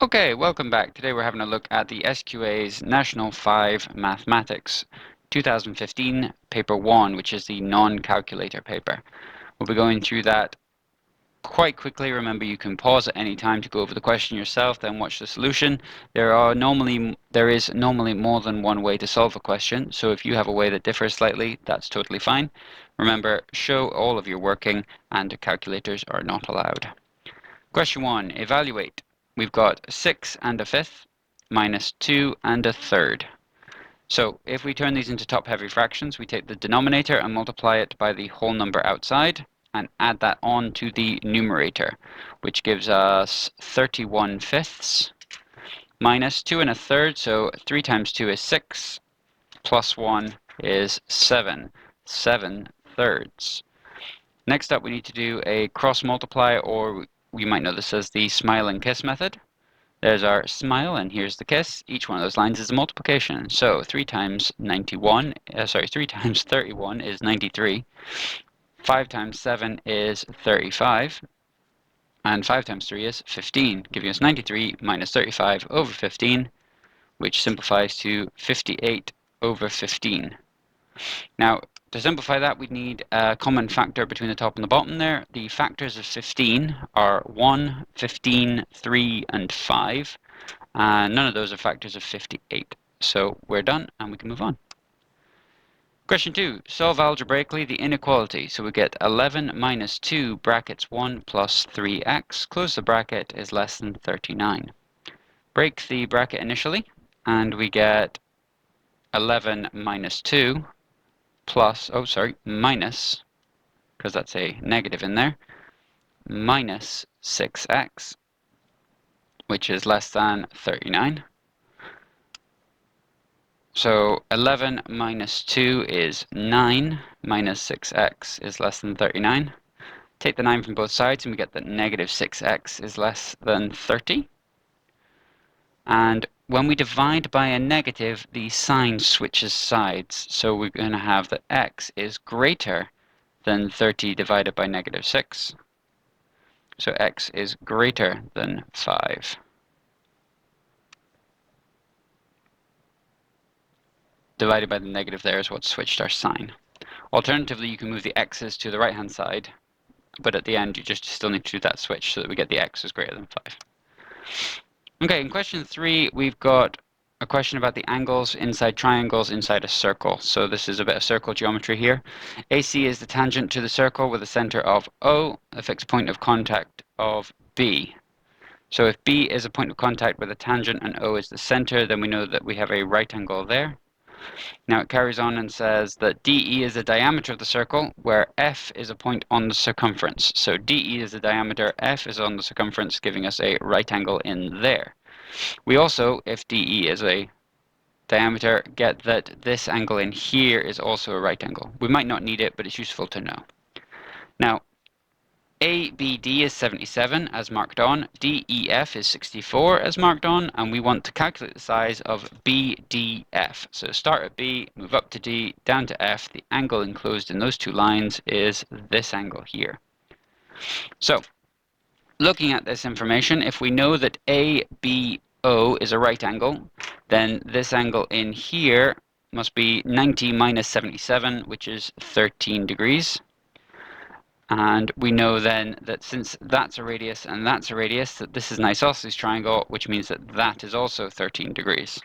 Okay, welcome back. Today we're having a look at the SQA's National 5 Mathematics 2015 Paper 1, which is the non-calculator paper. We'll be going through that quite quickly. Remember, you can pause at any time to go over the question yourself, then watch the solution. There is normally more than one way to solve a question, so if you have a way that differs slightly, that's totally fine. Remember, show all of your working, and calculators are not allowed. Question 1, evaluate. We've got 6 and a fifth minus 2 and a third. So if we turn these into top-heavy fractions, we take the denominator and multiply it by the whole number outside and add that on to the numerator, which gives us 31 fifths minus 2 and a third, so 3 times 2 is 6, plus 1 is 7 thirds. Next up, we need to do a cross multiply, or you might know this as the smile and kiss method. There's our smile, and here's the kiss. Each one of those lines is a multiplication. So 3 times 31 is 93. 5 times 7 is 35. And 5 times 3 is 15, giving us 93 minus 35 over 15, which simplifies to 58 over 15. Now, to simplify that, we need a common factor between the top and the bottom there. The factors of 15 are 1, 15, 3, and 5. And none of those are factors of 58. So we're done, and we can move on. Question 2. Solve algebraically the inequality. So we get 11 minus 2 brackets 1 plus 3x. Close the bracket is less than 39. Break the bracket initially, and we get 11 minus 2 minus, because that's a negative in there, minus 6x, which is less than 39. So 11 minus 2 is 9, minus 6x is less than 39. Take the 9 from both sides and we get that negative 6x is less than 30. And when we divide by a negative, the sign switches sides. So we're going to have that x is greater than 30 divided by negative 6. So x is greater than 5. Divided by the negative there is what switched our sign. Alternatively, you can move the x's to the right-hand side, but at the end you just still need to do that switch so that we get the x is greater than 5. Okay, in question 3, we've got a question about the angles inside triangles inside a circle. So this is a bit of circle geometry here. AC is the tangent to the circle with a center of O, a fixed point of contact of B. So if B is a point of contact with a tangent and O is the center, then we know that we have a right angle there. Now it carries on and says that DE is the diameter of the circle, where F is a point on the circumference. So DE is the diameter, F is on the circumference, giving us a right angle in there. We also, if DE is a diameter, get that this angle in here is also a right angle. We might not need it, but it's useful to know. Now, ABD is 77 as marked on, DEF is 64 as marked on, and we want to calculate the size of BDF. So start at B, move up to D, down to F. The angle enclosed in those two lines is this angle here. So, looking at this information, if we know that ABO is a right angle, then this angle in here must be 90 minus 77, which is 13 degrees. And we know then that since that's a radius and that's a radius, that this is an isosceles triangle, which means that that is also 13 degrees.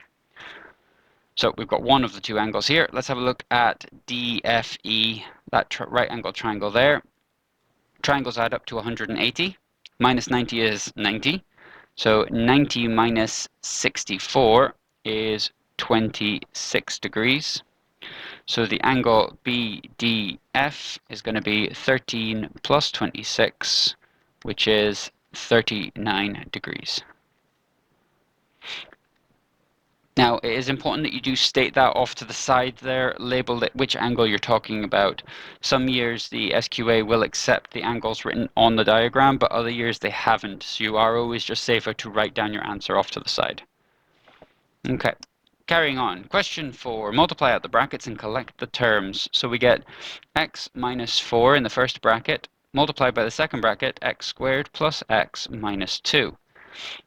So we've got one of the two angles here. Let's have a look at DFE, that right angle triangle there. Triangles add up to 180. Minus 90 is 90. So 90 minus 64 is 26 degrees. So the angle BDF is going to be 13 plus 26, which is 39 degrees. Now, it is important that you do state that off to the side there, label it which angle you're talking about. Some years the SQA will accept the angles written on the diagram, but other years they haven't. So you are always just safer to write down your answer off to the side. Okay. Carrying on, question 4, multiply out the brackets and collect the terms. So we get x minus 4 in the first bracket, multiplied by the second bracket, x squared plus x minus 2.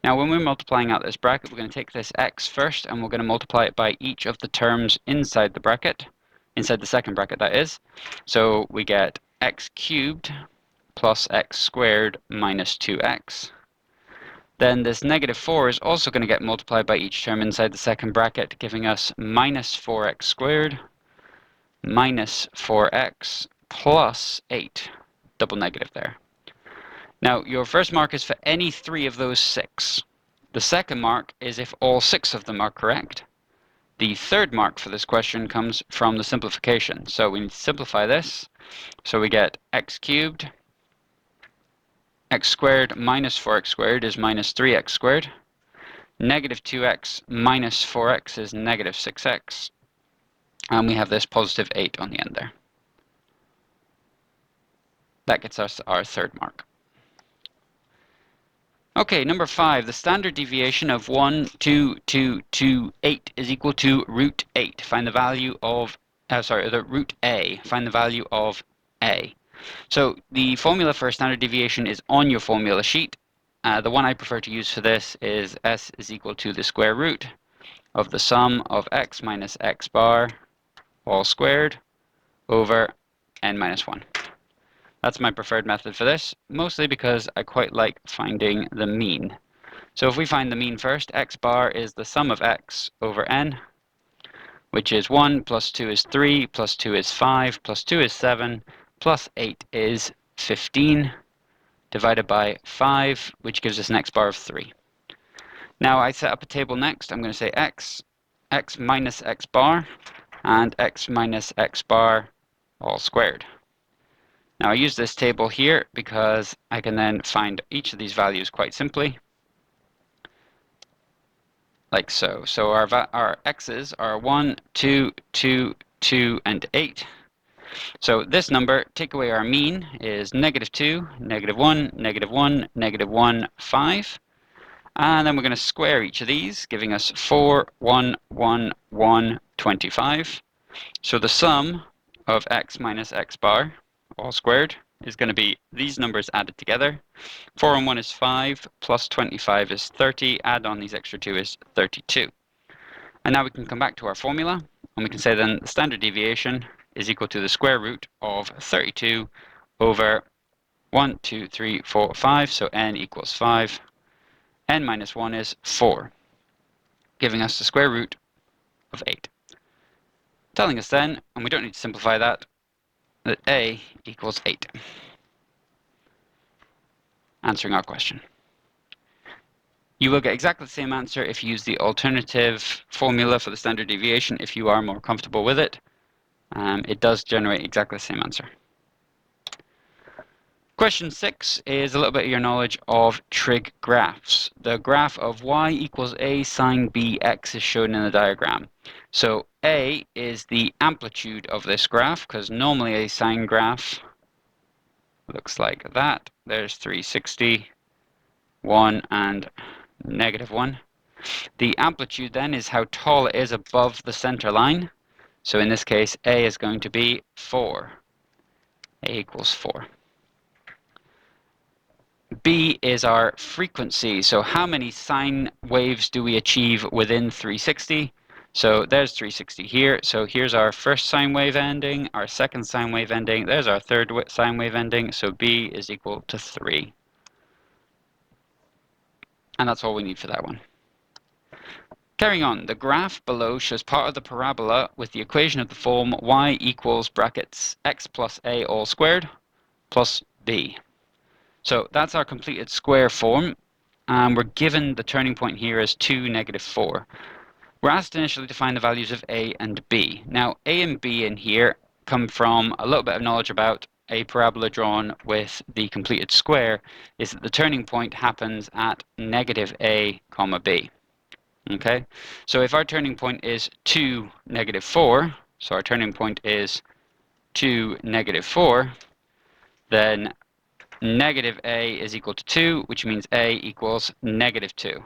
Now when we're multiplying out this bracket, we're going to take this x first and we're going to multiply it by each of the terms inside the bracket, inside the second bracket that is. So we get x cubed plus x squared minus 2x. Then this negative 4 is also going to get multiplied by each term inside the second bracket, giving us minus 4x squared minus 4x plus 8, double negative there. Now, your first mark is for any 3 of those 6. The second mark is if all 6 of them are correct. The third mark for this question comes from the simplification. So we need to simplify this. So we get x cubed, x squared minus 4x squared is minus 3x squared. Negative 2x minus 4x is negative 6x. And we have this positive 8 on the end there. That gets us our third mark. Okay, number 5, the standard deviation of 1, 2, 2, 2, 8 is equal to root 8. Find the value of, the root a. Find the value of a. So the formula for standard deviation is on your formula sheet. The one I prefer to use for this is s is equal to the square root of the sum of x minus x bar all squared over n minus 1. That's my preferred method for this, mostly because I quite like finding the mean. So if we find the mean first, x bar is the sum of x over n, which is 1 plus 2 is 3, plus 2 is 5, plus 2 is 7, plus 8 is 15, divided by 5, which gives us an x bar of 3. Now I set up a table next. I'm going to say x minus x bar, and x minus x bar all squared. Now I use this table here because I can then find each of these values quite simply, like so. So our x's are 1, 2, 2, 2, and 8. So this number, take away our mean, is negative 2, negative 1, negative 1, negative 1, 5. And then we're going to square each of these, giving us 4, 1, 1, 1, 25. So the sum of x minus x bar, all squared, is going to be these numbers added together. 4 and 1 is 5, plus 25 is 30, add on these extra 2 is 32. And now we can come back to our formula, and we can say then the standard deviation is equal to the square root of 32 over 1, 2, 3, 4, 5, so n equals 5. n minus 1 is 4, giving us the square root of 8. Telling us then, and we don't need to simplify that a equals 8. Answering our question. You will get exactly the same answer if you use the alternative formula for the standard deviation if you are more comfortable with it. It does generate exactly the same answer. Question 6 is a little bit of your knowledge of trig graphs. The graph of y equals a sine bx is shown in the diagram. So a is the amplitude of this graph, because normally a sine graph looks like that. There's 360, 1, and negative 1. The amplitude then is how tall it is above the center line. So in this case, a is going to be 4. A equals 4. B is our frequency. So how many sine waves do we achieve within 360? So there's 360 here. So here's our first sine wave ending, our second sine wave ending. There's our third sine wave ending. So B is equal to 3. And that's all we need for that one. Carrying on, the graph below shows part of the parabola with the equation of the form y equals brackets x plus a all squared plus b. So that's our completed square form, and we're given the turning point here as 2, negative 4. We're asked initially to find the values of a and b. Now, a and b in here come from a little bit of knowledge about a parabola drawn with the completed square, is that the turning point happens at negative a, comma b. Okay, so if our turning point is 2, negative 4, so our turning point is 2, negative 4, then negative a is equal to 2, which means a equals negative 2.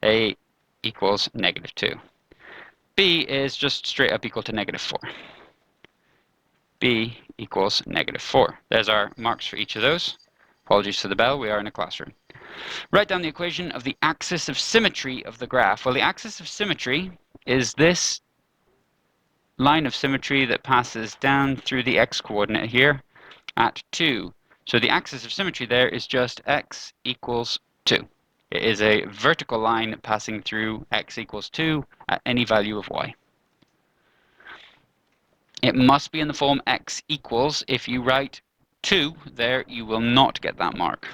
A equals negative 2. B is just straight up equal to negative 4. B equals negative 4. There's our marks for each of those. Apologies for the bell, we are in a classroom. Write down the equation of the axis of symmetry of the graph. Well, the axis of symmetry is this line of symmetry that passes down through the x-coordinate here at 2. So the axis of symmetry there is just x equals 2. It is a vertical line passing through x equals 2 at any value of y. It must be in the form x equals. If you write 2 there, you will not get that mark.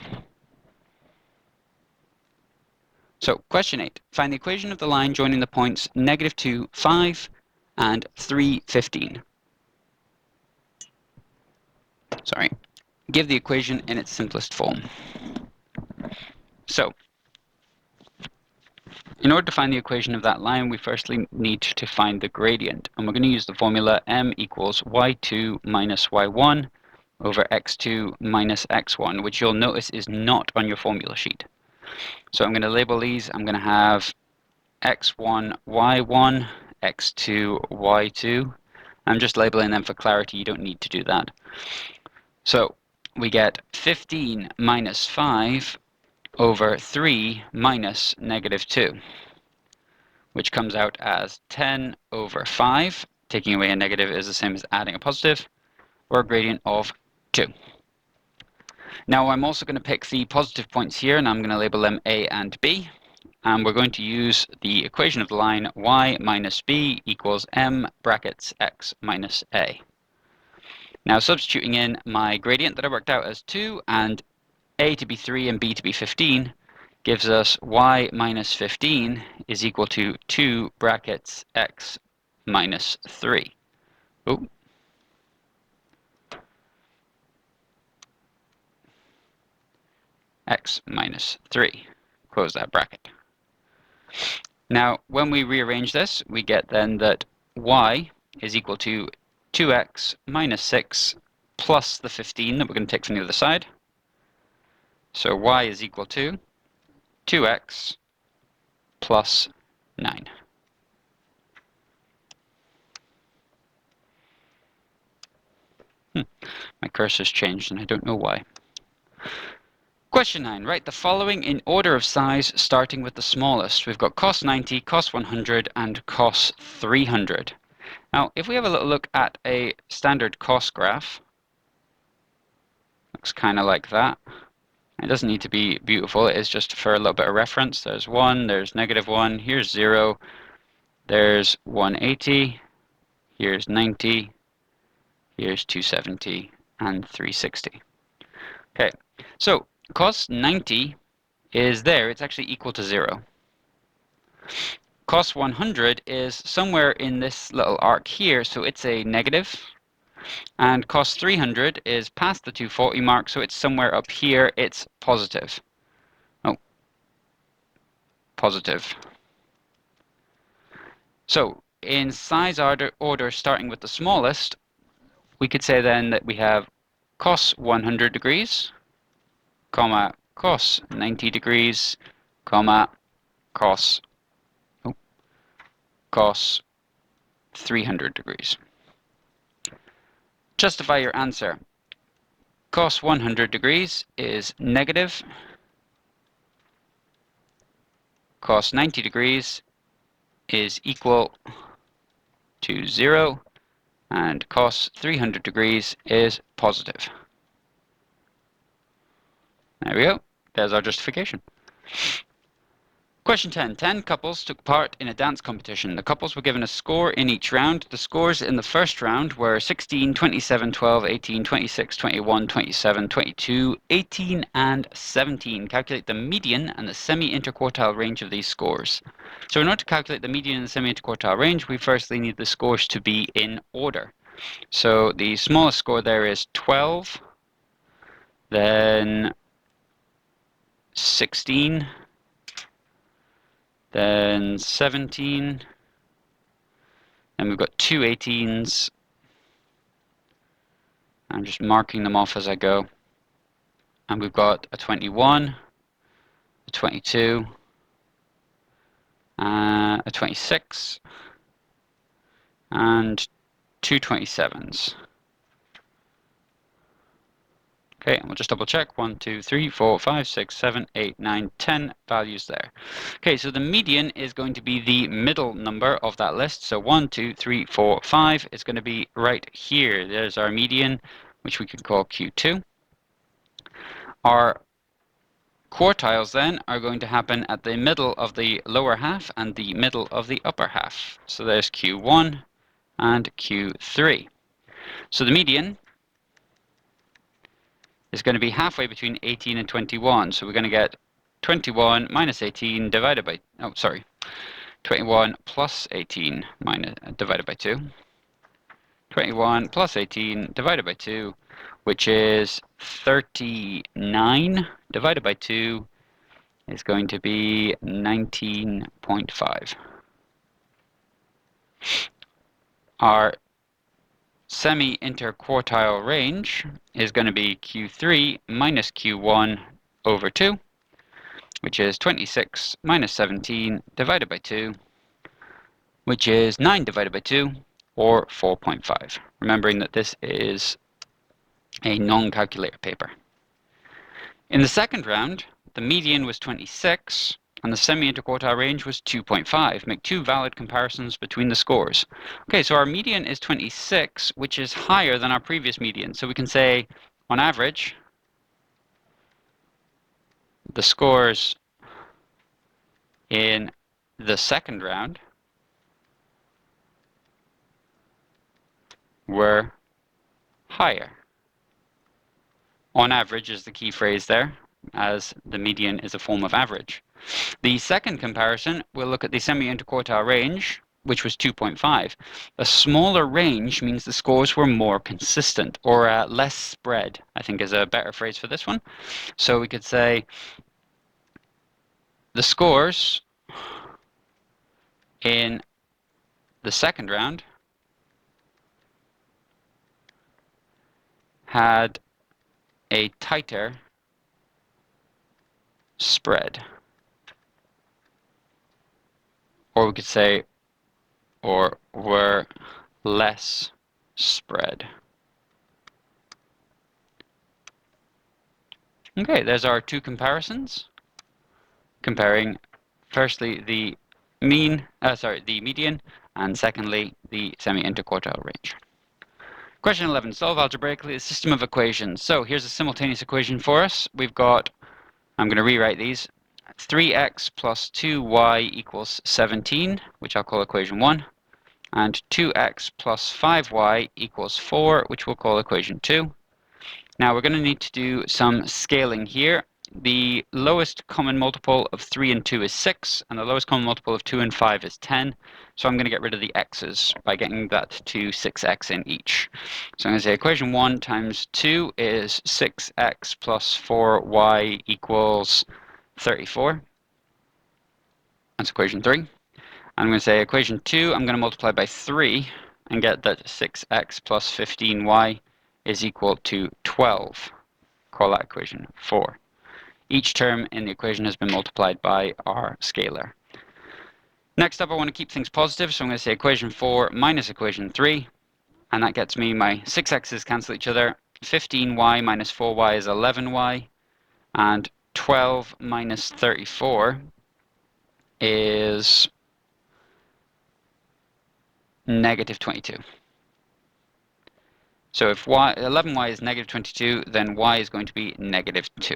So, question 8. Find the equation of the line joining the points -2, 5 and 3, 15. Sorry. Give the equation in its simplest form. So, in order to find the equation of that line, we firstly need to find the gradient. And we're going to use the formula m equals y2 minus y1 over x2 minus x1, which you'll notice is not on your formula sheet. So I'm going to label these. I'm going to have x1, y1, x2, y2. I'm just labeling them for clarity. You don't need to do that. So we get 15 minus 5 over 3 minus -2, which comes out as 10 over 5. Taking away a negative is the same as adding a positive, or a gradient of 2. Now I'm also going to pick the positive points here, and I'm going to label them A and B. And we're going to use the equation of the line y minus b equals m brackets x minus a. Now substituting in my gradient that I worked out as 2 and a to be 3 and b to be 15 gives us y minus 15 is equal to 2 brackets x minus 3. Oh. X minus 3. Close that bracket. Now, when we rearrange this, we get then that y is equal to 2x minus 6 plus the 15 that we're going to take from the other side. So y is equal to 2x plus 9. My cursor's changed and I don't know why. Question 9. Write the following in order of size, starting with the smallest. We've got cos 90, cos 100, and cos 300. Now, if we have a little look at a standard cos graph, looks kind of like that. It doesn't need to be beautiful, it is just for a little bit of reference. There's 1, there's -1, here's 0, there's 180, here's 90, here's 270, and 360. Okay, so cos 90 is there, it's actually equal to 0. Cos 100 is somewhere in this little arc here, so it's a negative. And cos 300 is past the 240 mark, so it's somewhere up here, it's positive. Oh, positive. So in size order starting with the smallest, we could say then that we have cos 100 degrees, comma, cos 90 degrees, comma, cos 300 degrees. Justify your answer. Cos 100 degrees is negative. Cos 90 degrees is equal to 0. And cos 300 degrees is positive. There we go. There's our justification. Question 10. 10 couples took part in a dance competition. The couples were given a score in each round. The scores in the first round were 16, 27, 12, 18, 26, 21, 27, 22, 18, and 17. Calculate the median and the semi-interquartile range of these scores. So in order to calculate the median and the semi-interquartile range, we firstly need the scores to be in order. So the smallest score there is 12, then 16, then 17, and we've got two 18s. I'm just marking them off as I go. And we've got a 21, a 22, a 26, and two 27s. Okay, and we'll just double check. 1, 2, 3, 4, 5, 6, 7, 8, 9, 10 values there. Okay, so the median is going to be the middle number of that list. So 1, 2, 3, 4, 5 is going to be right here. There's our median, which we could call Q2. Our quartiles then are going to happen at the middle of the lower half and the middle of the upper half. So there's Q1 and Q3. So the median is going to be halfway between 18 and 21. So we're going to get 21 minus 18 divided by, 21 plus 18 divided by 2. 21 plus 18 divided by 2, which is 39 divided by 2 is going to be 19.5. Our semi-interquartile range is going to be Q3 minus Q1 over 2, which is 26 minus 17 divided by 2, which is 9 divided by 2, or 4.5. Remembering that this is a non-calculator paper. In the second round, the median was 26, and the semi-interquartile range was 2.5. Make two valid comparisons between the scores. Okay, so our median is 26, which is higher than our previous median. So we can say, on average, the scores in the second round were higher. On average is the key phrase there, as the median is a form of average. The second comparison, we'll look at the semi-interquartile range, which was 2.5. A smaller range means the scores were more consistent, or less spread, I think is a better phrase for this one. So we could say the scores in the second round had a tighter spread. Or we could say, or were less spread. Okay, there's our two comparisons. Comparing firstly the median, and secondly the semi-interquartile range. Question 11, solve algebraically a system of equations. So here's a simultaneous equation for us. We've got, I'm going to rewrite these, 3x plus 2y equals 17, which I'll call equation 1, and 2x plus 5y equals 4, which we'll call equation 2. Now we're going to need to do some scaling here. The lowest common multiple of 3 and 2 is 6, and the lowest common multiple of 2 and 5 is 10. So I'm going to get rid of the x's by getting that to 6x in each. So I'm going to say equation 1 times 2 is 6x plus 4y equals 34. That's equation 3. I'm going to say equation 2, I'm going to multiply by 3 and get that 6x plus 15y is equal to 12. Call that equation 4. Each term in the equation has been multiplied by our scalar. Next up, I want to keep things positive, so I'm going to say equation 4 minus equation 3, and that gets me my 6x's cancel each other. 15y minus 4y is 11y, and 12 minus 34 is negative 22. So if 11y is negative 22, then y is going to be negative 2.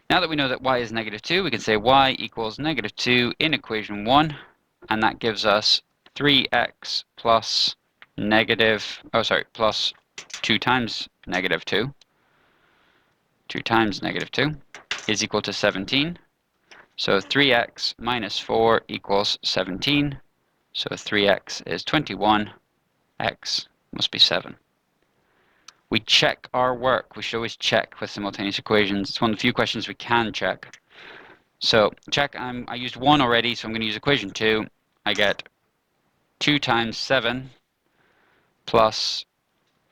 Now that we know that y is negative 2, we can say y equals negative 2 in equation 1, and that gives us 3x plus plus 2 times negative 2. 2 times negative 2 is equal to 17. So 3x minus 4 equals 17. So 3x is 21. X must be 7. We check our work. We should always check with simultaneous equations. It's one of the few questions we can check. So check, I used 1 already, so I'm going to use equation 2. I get 2 times 7 plus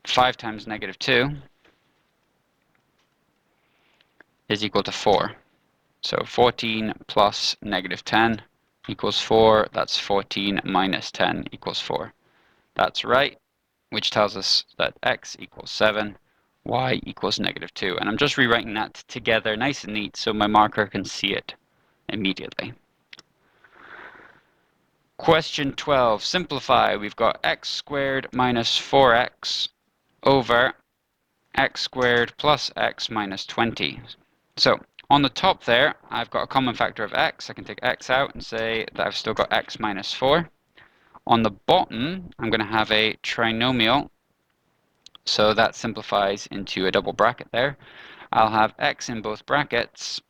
5 times negative 2 is equal to 4. So 14 plus negative 10 equals 4. That's 14 minus 10 equals 4. That's right, which tells us that x equals 7, y equals -2. And I'm just rewriting that together nice and neat so my marker can see it immediately. Question 12, simplify. We've got x squared minus 4x over x squared plus x minus 20. So on the top there, I've got a common factor of x. I can take x out and say that I've still got x minus 4. On the bottom, I'm going to have a trinomial. So that simplifies into a double bracket there. I'll have x in both brackets.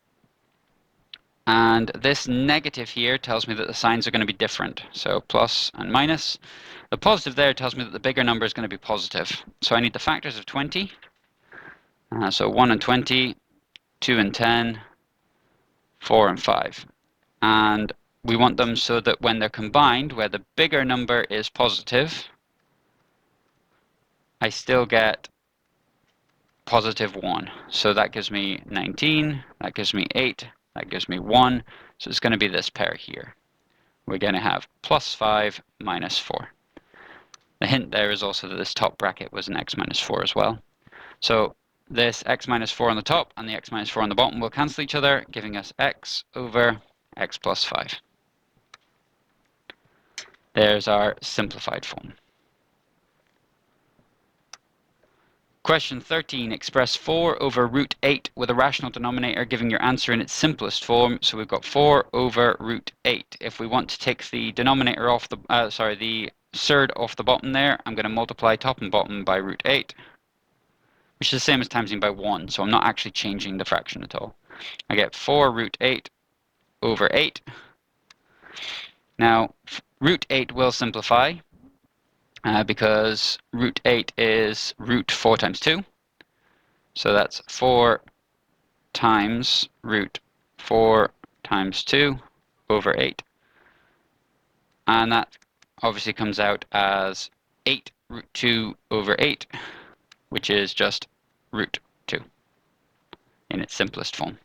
And this negative here tells me that the signs are going to be different. So plus and minus. The positive there tells me that the bigger number is going to be positive. So I need the factors of 20. So 1 and 20, 2 and 10, 4 and 5. And we want them so that when they're combined, where the bigger number is positive, I still get positive 1. So that gives me 19, that gives me 8, that gives me 1. So it's going to be this pair here. We're going to have plus 5 minus 4. The hint there is also that this top bracket was an x minus 4 as well. So this x minus 4 on the top and the x minus 4 on the bottom will cancel each other, giving us x over x plus 5. There's our simplified form. Question 13, express 4 over root 8 with a rational denominator, giving your answer in its simplest form. So we've got 4 over root 8. If we want to take the denominator off the, the surd off the bottom there, I'm going to multiply top and bottom by root 8, which is the same as timesing by 1. So I'm not actually changing the fraction at all. I get 4 root 8 over 8. Now, root 8 will simplify. Because root 8 is root 4 times 2. So that's 4 times root 4 times 2 over 8. And that obviously comes out as 8 root 2 over 8, which is just root 2 in its simplest form.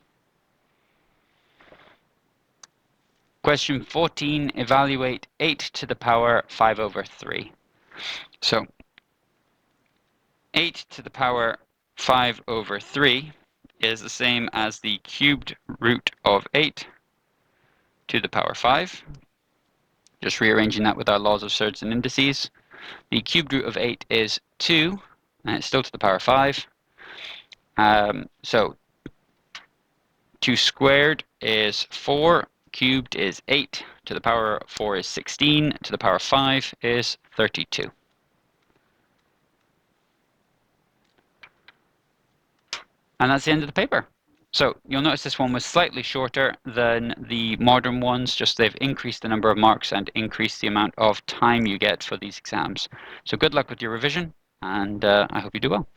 Question 14, evaluate 8 to the power 5 over 3. So 8 to the power 5 over 3 is the same as the cubed root of 8 to the power 5. Just rearranging that with our laws of surds and indices. The cubed root of 8 is 2, and it's still to the power 5. So 2 squared is 4, cubed is 8, to the power 4 is 16, to the power 5 is 32. And that's the end of the paper. So you'll notice this one was slightly shorter than the modern ones, just they've increased the number of marks and increased the amount of time you get for these exams. So good luck with your revision, and I hope you do well.